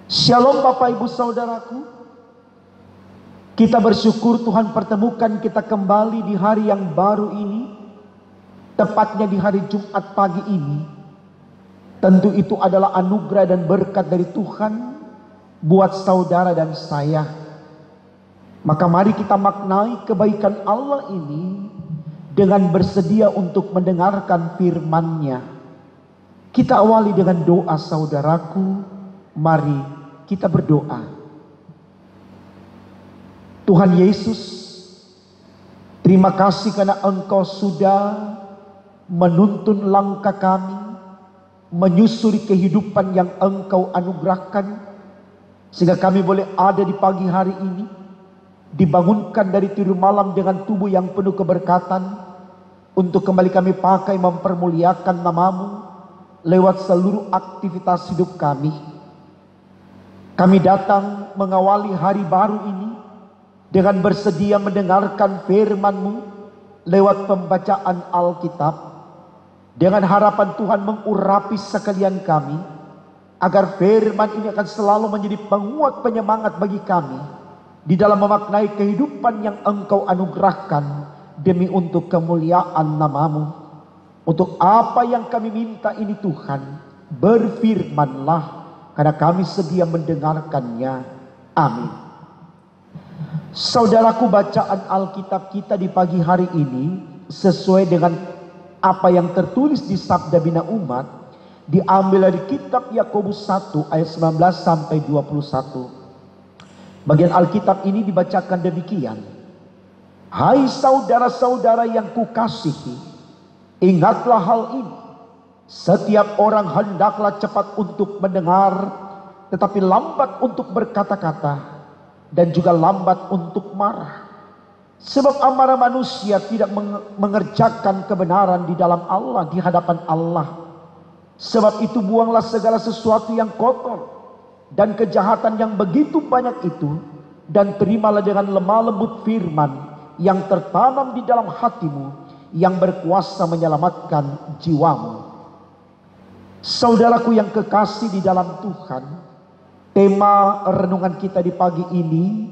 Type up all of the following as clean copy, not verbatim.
Shalom Bapak Ibu Saudaraku. Kita bersyukur Tuhan pertemukan kita kembali di hari yang baru ini. Tepatnya di hari Jumat pagi ini. Tentu itu adalah anugerah dan berkat dari Tuhan buat saudara dan saya. Maka mari kita maknai kebaikan Allah ini dengan bersedia untuk mendengarkan firman-Nya. Kita awali dengan doa saudaraku. Mari kita berdoa. Tuhan Yesus, terima kasih karena Engkau sudah menuntun langkah kami, menyusuri kehidupan yang Engkau anugerahkan, sehingga kami boleh ada di pagi hari ini, dibangunkan dari tidur malam dengan tubuh yang penuh keberkatan, untuk kembali kami pakai mempermuliakan nama-Mu lewat seluruh aktivitas hidup kami. Kami datang mengawali hari baru ini dengan bersedia mendengarkan firman-Mu lewat pembacaan Alkitab, dengan harapan Tuhan mengurapi sekalian kami, agar firman ini akan selalu menjadi penguat penyemangat bagi kami di dalam memaknai kehidupan yang Engkau anugerahkan demi untuk kemuliaan nama-Mu. Untuk apa yang kami minta ini Tuhan, berfirman-Lah, karena kami sedia mendengarkannya. Amin. Saudaraku, bacaan Alkitab kita di pagi hari ini sesuai dengan apa yang tertulis di Sabda Bina Umat, diambil dari kitab Yakobus 1 ayat 19 sampai 21. Bagian Alkitab ini dibacakan demikian. Hai saudara-saudara yang kukasihi, ingatlah hal ini. Setiap orang hendaklah cepat untuk mendengar, tetapi lambat untuk berkata-kata, dan juga lambat untuk marah. Sebab amarah manusia tidak mengerjakan kebenaran di dalam Allah, di hadapan Allah. Sebab itu buanglah segala sesuatu yang kotor dan kejahatan yang begitu banyak itu, dan terimalah dengan lemah lembut firman yang tertanam di dalam hatimu, yang berkuasa menyelamatkan jiwamu. Saudaraku yang kekasih di dalam Tuhan, tema renungan kita di pagi ini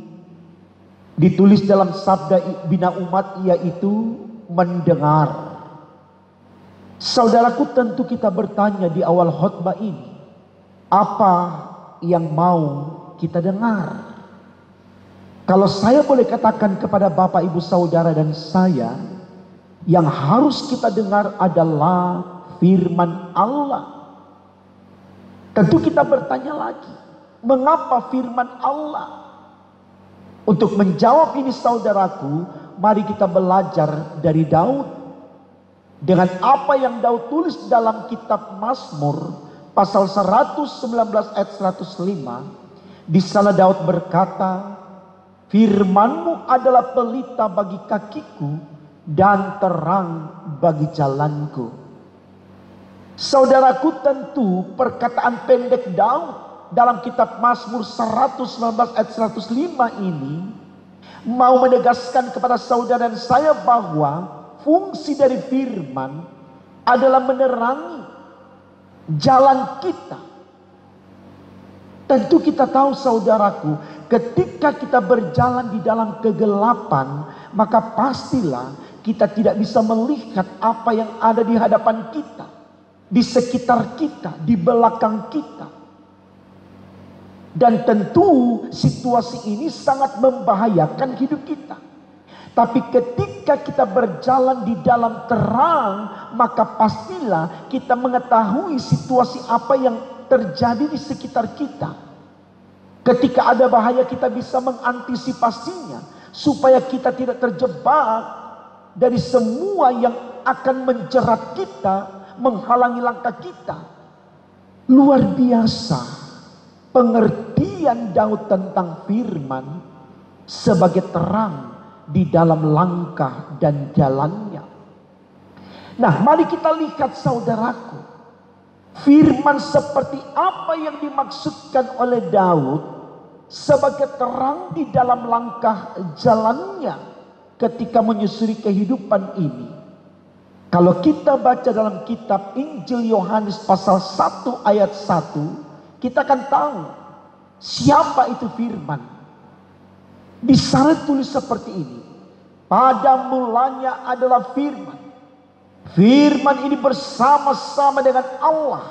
ditulis dalam Sabda Bina Umat, yaitu mendengar. Saudaraku, tentu kita bertanya di awal khotbah ini, apa yang mau kita dengar? Kalau saya boleh katakan kepada Bapak Ibu Saudara dan saya, yang harus kita dengar adalah firman Allah. Tentu kita bertanya lagi, mengapa firman Allah? Untuk menjawab ini saudaraku, mari kita belajar dari Daud. Dengan apa yang Daud tulis dalam kitab Mazmur pasal 119 ayat 105. Di sana Daud berkata, firman-Mu adalah pelita bagi kakiku dan terang bagi jalanku. Saudaraku, tentu perkataan pendek Daud dalam kitab Mazmur 119 ayat 105 ini mau menegaskan kepada saudara dan saya bahwa fungsi dari firman adalah menerangi jalan kita. Tentu kita tahu saudaraku, ketika kita berjalan di dalam kegelapan, maka pastilah kita tidak bisa melihat apa yang ada di hadapan kita, di sekitar kita, di belakang kita. Dan tentu situasi ini sangat membahayakan hidup kita. Tapi ketika kita berjalan di dalam terang, maka pastilah kita mengetahui situasi apa yang terjadi di sekitar kita. Ketika ada bahaya, kita bisa mengantisipasinya, supaya kita tidak terjebak dari semua yang akan menjerat kita, menghalangi langkah kita. Luar biasa pengertian Daud tentang firman sebagai terang di dalam langkah dan jalannya. Nah, mari kita lihat saudaraku, firman seperti apa yang dimaksudkan oleh Daud sebagai terang di dalam langkah jalannya ketika menyusuri kehidupan ini. Kalau kita baca dalam kitab Injil Yohanes pasal 1 ayat 1, kita akan tahu Siapa itu firman? Di sana tulis seperti ini. Pada mulanya adalah firman. Firman ini bersama-sama dengan Allah.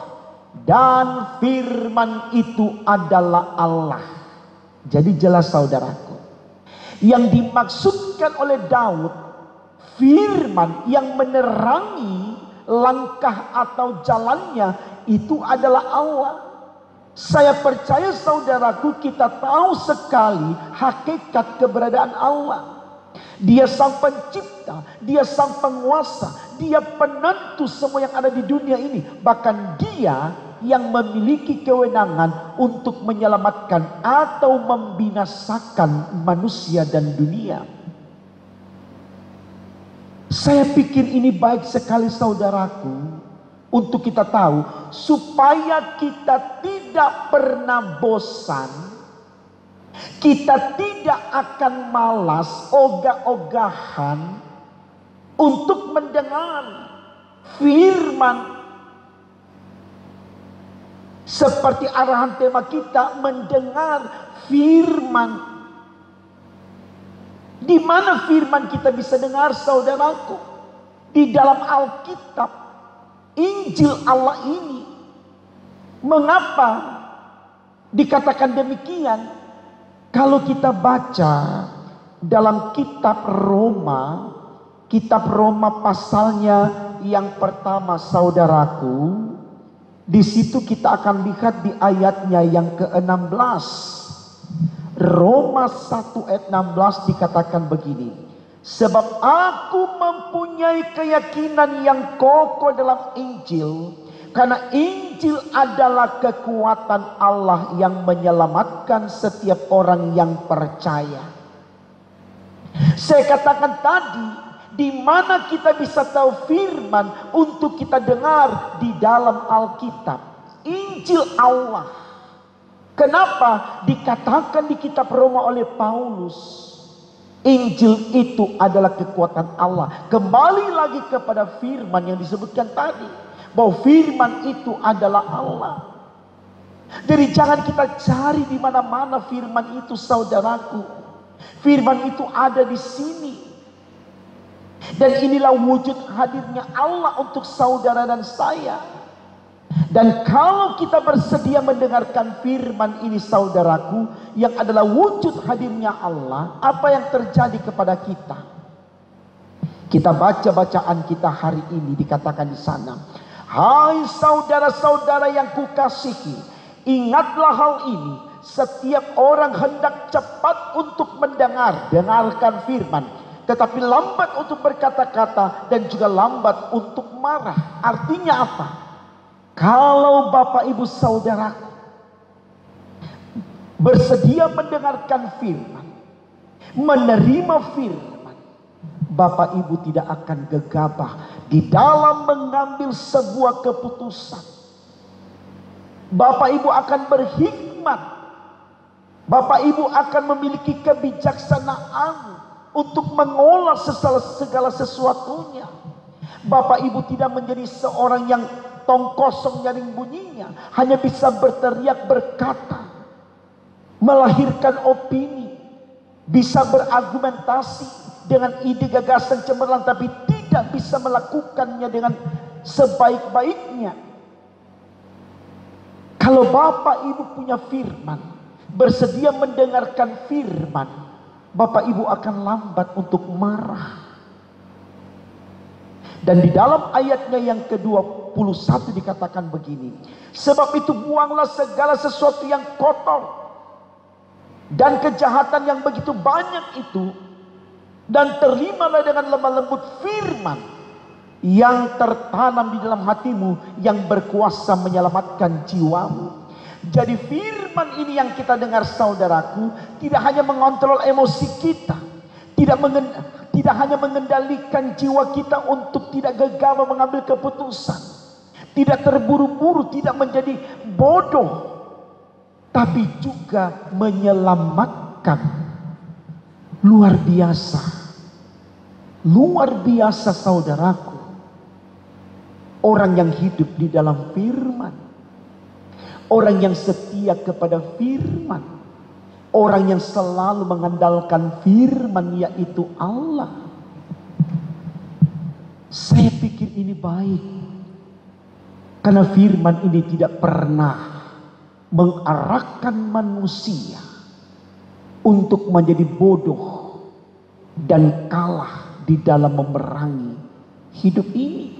Dan firman itu adalah Allah. Jadi jelas saudaraku. Yang dimaksudkan oleh Daud, firman yang menerangi langkah atau jalannya itu adalah Allah. Saya percaya saudaraku, kita tahu sekali hakikat keberadaan Allah. Dia sang pencipta, dia sang penguasa, dia penentu semua yang ada di dunia ini. Bahkan dia yang memiliki kewenangan untuk menyelamatkan atau membinasakan manusia dan dunia. Saya pikir ini baik sekali saudaraku untuk kita tahu, supaya kita tidak pernah bosan, kita tidak akan malas ogah-ogahan untuk mendengar firman. Seperti arahan tema kita, mendengar firman. Di mana firman kita bisa dengar saudaraku? Di dalam Alkitab, Injil Allah ini. Mengapa dikatakan demikian? Kalau kita baca dalam kitab Roma pasalnya yang pertama saudaraku, di situ kita akan lihat di ayatnya yang ke-16. Roma 1 ayat 16 dikatakan begini. Sebab aku mempunyai keyakinan yang kokoh dalam Injil. Karena Injil adalah kekuatan Allah yang menyelamatkan setiap orang yang percaya. Saya katakan tadi, di mana kita bisa tahu firman untuk kita dengar? Di dalam Alkitab, Injil Allah. Kenapa dikatakan di kitab Roma oleh Paulus, Injil itu adalah kekuatan Allah. Kembali lagi kepada firman yang disebutkan tadi, bahwa firman itu adalah Allah. Jadi jangan kita cari di mana-mana firman itu saudaraku. Firman itu ada di sini. Dan inilah wujud hadirnya Allah untuk saudara dan saya. Dan kalau kita bersedia mendengarkan firman ini saudaraku, yang adalah wujud hadirnya Allah, apa yang terjadi kepada kita? Kita baca bacaan kita hari ini, dikatakan di sana, hai saudara-saudara yang kukasihi, ingatlah hal ini. Setiap orang hendak cepat untuk mendengar, dengarkan firman, tetapi lambat untuk berkata-kata dan juga lambat untuk marah. Artinya apa? Kalau Bapak Ibu Saudara bersedia mendengarkan firman, menerima firman, Bapak Ibu tidak akan gegabah di dalam mengambil sebuah keputusan. Bapak Ibu akan berhikmat. Bapak Ibu akan memiliki kebijaksanaan untuk mengolah segala sesuatunya. Bapak Ibu tidak menjadi seorang yang tong kosong nyaring bunyinya, hanya bisa berteriak, berkata, melahirkan opini, bisa berargumentasi dengan ide gagasan cemerlang, tapi tidak bisa melakukannya dengan sebaik-baiknya. Kalau Bapak Ibu punya firman, bersedia mendengarkan firman, Bapak Ibu akan lambat untuk marah. Dan di dalam ayatnya yang ke-21 dikatakan begini, sebab itu buanglah segala sesuatu yang kotor dan kejahatan yang begitu banyak itu, dan terimalah dengan lemah lembut firman yang tertanam di dalam hatimu, yang berkuasa menyelamatkan jiwamu. Jadi firman ini yang kita dengar saudaraku, tidak hanya mengontrol emosi kita, tidak hanya mengendalikan jiwa kita untuk tidak gegabah mengambil keputusan, tidak terburu-buru, tidak menjadi bodoh, tapi juga menyelamatkan. Luar biasa, luar biasa saudaraku, orang yang hidup di dalam firman, Orang yang setia kepada firman. Orang yang selalu mengandalkan firman, yaitu Allah. Saya pikir ini baik. Karena firman ini tidak pernah mengarahkan manusia untuk menjadi bodoh dan kalah di dalam memerangi hidup ini.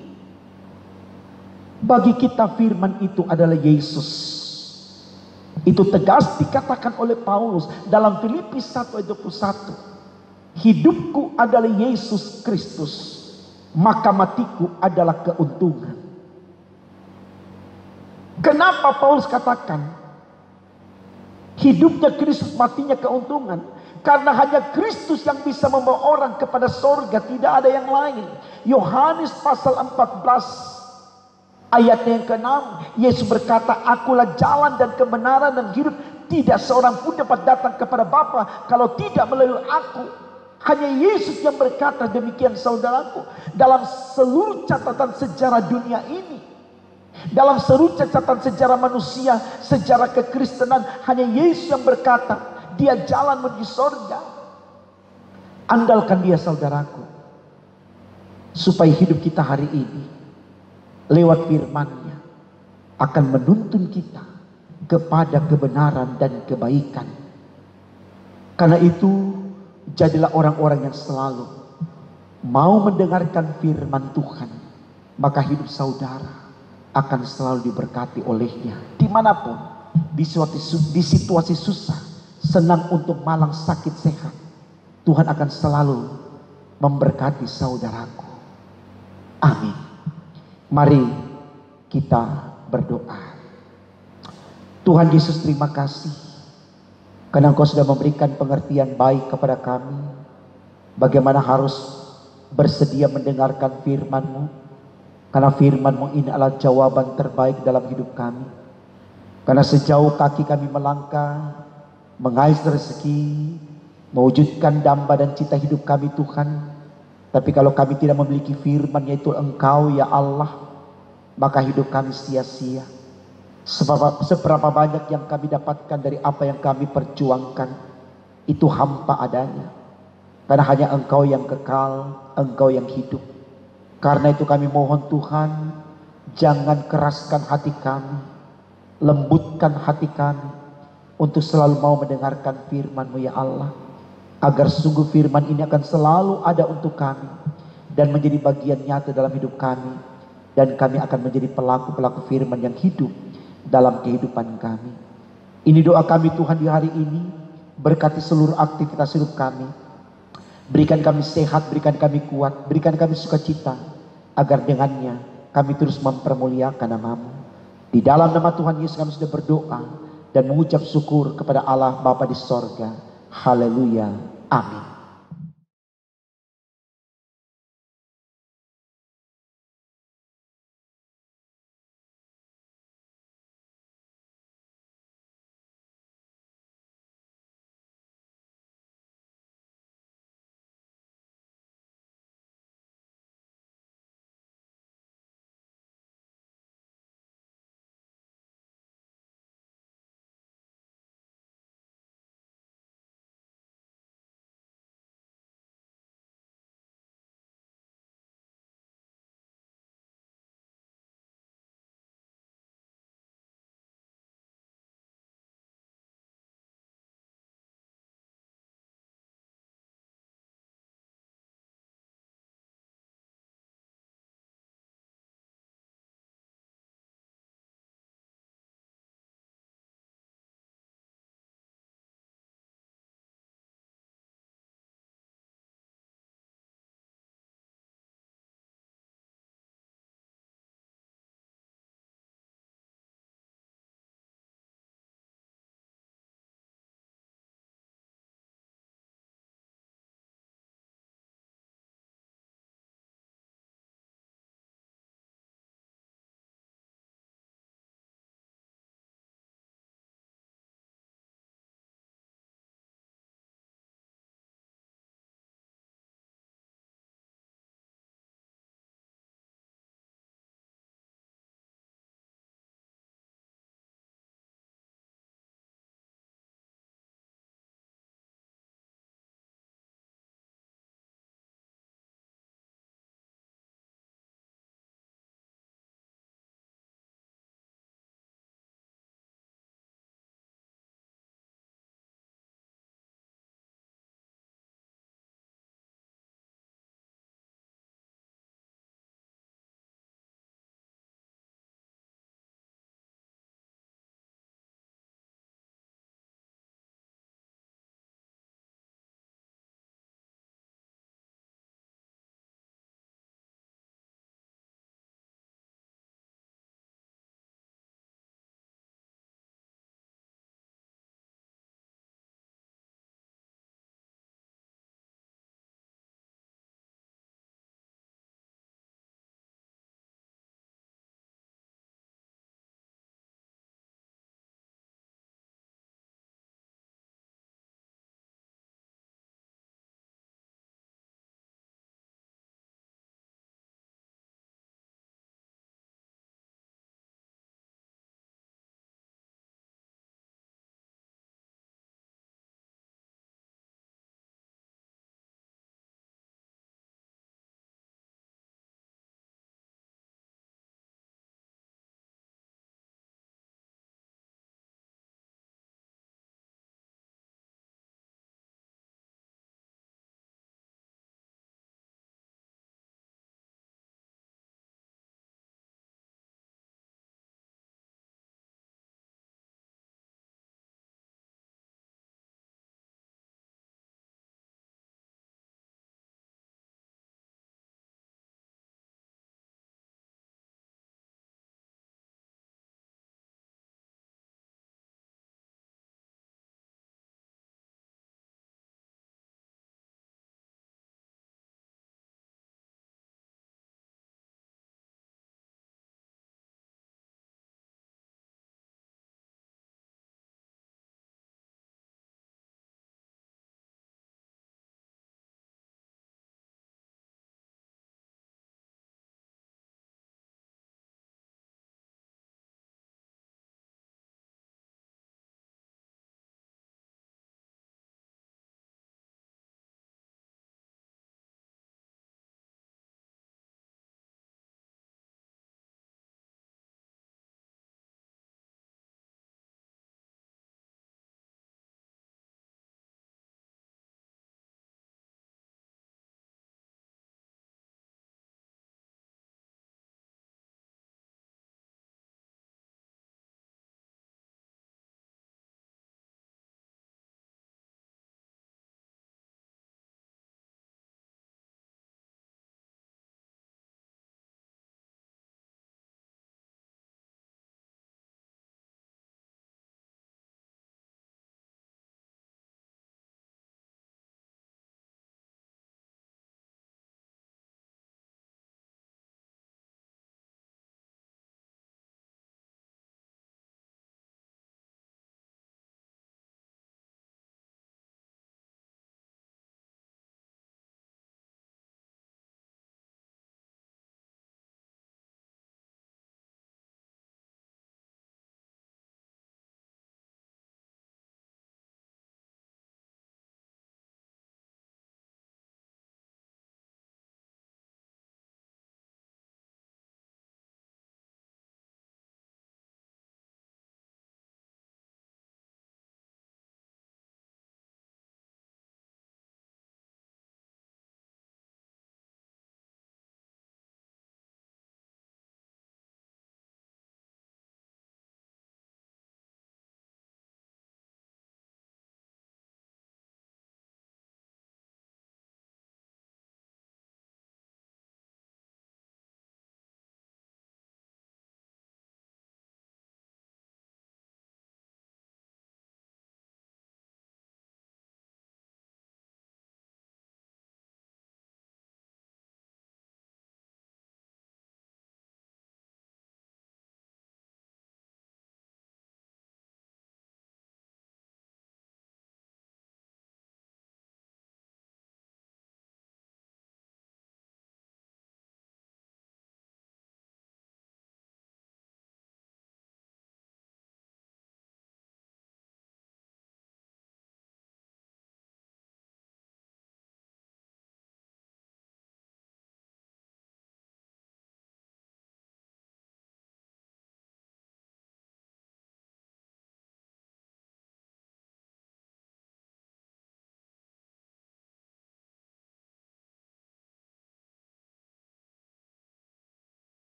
Bagi kita firman itu adalah Yesus. Itu tegas dikatakan oleh Paulus dalam Filipi 1 ayat 21. Hidupku adalah Yesus Kristus, maka matiku adalah keuntungan. Kenapa Paulus katakan hidupnya Kristus, matinya keuntungan? Karena hanya Kristus yang bisa membawa orang kepada sorga, tidak ada yang lain. Yohanes pasal 14 ayatnya yang ke-6, Yesus berkata, akulah jalan dan kebenaran dan hidup. Tidak seorang pun dapat datang kepada Bapa kalau tidak melalui aku. Hanya Yesus yang berkata demikian, saudaraku. Dalam seluruh catatan sejarah dunia ini, dalam seluruh catatan sejarah manusia, sejarah kekristenan, hanya Yesus yang berkata, dia jalan menuju sorga. Andalkan dia, saudaraku, supaya hidup kita hari ini lewat firman-Nya akan menuntun kita kepada kebenaran dan kebaikan. Karena itu, jadilah orang-orang yang selalu mau mendengarkan firman Tuhan, maka hidup saudara akan selalu diberkati olehnya. Dimanapun, di situasi susah, senang untuk malang, sakit, sehat, Tuhan akan selalu memberkati saudaraku. Amin. Mari kita berdoa. Tuhan Yesus, terima kasih karena Engkau sudah memberikan pengertian baik kepada kami, bagaimana harus bersedia mendengarkan firman-Mu. Karena firman-Mu ini adalah jawaban terbaik dalam hidup kami. Karena sejauh kaki kami melangkah, mengais rezeki, mewujudkan damba dan cita hidup kami Tuhan, tapi kalau kami tidak memiliki firman, yaitu Engkau ya Allah, maka hidup kami sia-sia. Seberapa banyak yang kami dapatkan dari apa yang kami perjuangkan, itu hampa adanya. Karena hanya Engkau yang kekal, Engkau yang hidup. Karena itu kami mohon Tuhan, jangan keraskan hati kami, lembutkan hati kami, untuk selalu mau mendengarkan firman-Mu ya Allah. Agar sungguh firman ini akan selalu ada untuk kami dan menjadi bagian nyata dalam hidup kami, dan kami akan menjadi pelaku-pelaku firman yang hidup dalam kehidupan kami. Ini doa kami Tuhan di hari ini. Berkati seluruh aktivitas hidup kami, berikan kami sehat, berikan kami kuat, berikan kami sukacita, agar dengannya kami terus mempermuliakan nama-Mu. Di dalam nama Tuhan Yesus kami sudah berdoa dan mengucap syukur kepada Allah Bapa di sorga. Haleluya. Amin.